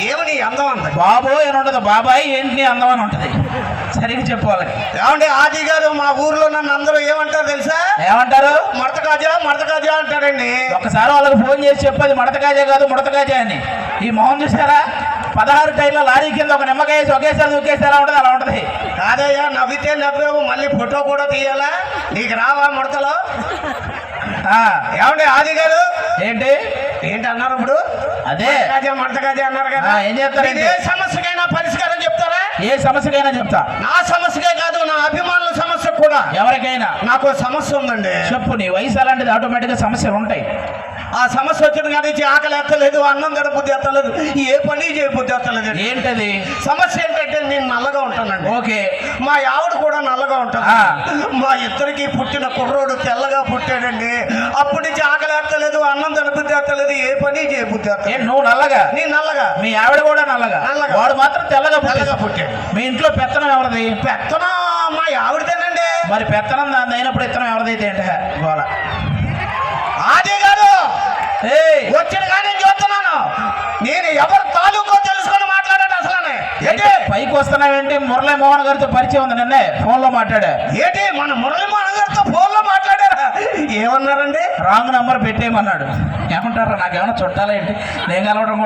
ఏమని అందం అంత బాబోయ్ అని ఉంటది, బాబాయ్ ఏంటి నీ అందం అని ఉంటది. సరిగ్గా చెప్పుకోవాలి. ఏమండి ఆది గారు మా ఊర్లో నన్ను అందరూ ఏమంటారు తెలుసా? ఏమంటారు? మడత కాజా అంటారండి. ఒకసారి వాళ్ళకి ఫోన్ చేసి చెప్పది మడత కాజా కాదు ముడత కాజా అని. ఈ మొహం చూసారా? 16 టైర్ల లారీ కింద ఒక నిమ్మకాయ వేసి ఒకేసారి దూకేసి ఎలా ఉంటుంది అలా ఉంటది. కాదయ్యా, నవ్వితే నవ్వావు, మళ్ళీ ఫోటో కూడా తీయాలా? నీకు రావా ముడతలో? ఏమండి ఆది గారు ఏంటి అన్నారు ఇప్పుడు? అదే మడత కాజా అన్నారు కదా, ఏం చెప్తారు? ఏ సమస్యకైనా పరిష్కారం చెప్తారా? ఏ సమస్యకైనా చెప్తా. నా సమస్యకే కాదు, నా అభిమానుల సమస్య కూడా. ఎవరికైనా నాకు సమస్య ఉందండి. చెప్పు. నీ వయసు అలాంటిది, ఆటోమేటిక్గా సమస్యలు ఉంటాయి. ఆ సమస్య వచ్చిన కానీ ఆకలి ఎత్తలేదు, అన్నం గడబుద్ధి ఎత్తలేదు, ఏ పని చేయబుద్ధి ఎత్తలేదు. ఏంటది సమస్య? ఏంటంటే నేను నల్లగా ఉంటానండి. ఓకే. మా ఆవిడ కూడా నల్లగా ఉంటుంది. మా ఇద్దరికి పుట్టిన కుర్రోడు తెల్లగా పుట్టాడండి. అప్పటి నుంచి ఆకలి ఎత్తలేదు, అన్నం గడబుద్ధి ఎత్తలేదు, ఏ పని చేయబుద్ధి ఎత్తలేదు. నువ్వు నల్లగా, నేను నల్లగా, మీ ఆవిడ కూడా నల్లగా, వాడు మాత్రం తెల్లగా పుట్టాడు. మీ ఇంట్లో పెత్తనం ఎవరిది? పెత్తనం మా ఆవిడదేనండి. మరి పెత్తనం దాన్ని అయినప్పుడు ఇత్తనం ఎవరిదైతే ఏంట గోళ. ఆది గారు వచ్చిన కానీ చూస్తున్నాను, నేను ఎవరు తాలూకో తెలుసుకొని మాట్లాడాను. అసలు పైకి వస్తున్నావేంటి? మురళీ మోహన్ గారితో పరిచయం ఉంది, నిన్నే ఫోన్ లో మాట్లాడా. ఏంటి మన మురళీ మోహన్ గారితో ఫోన్ లో మాట్లాడారా? ఏమన్నారండి? రాంగ్ నంబర్ పెట్టేయమన్నాడు. ఏమంటారా? నాకేమన్నా చుట్టాలేంటి? నేను కలవడం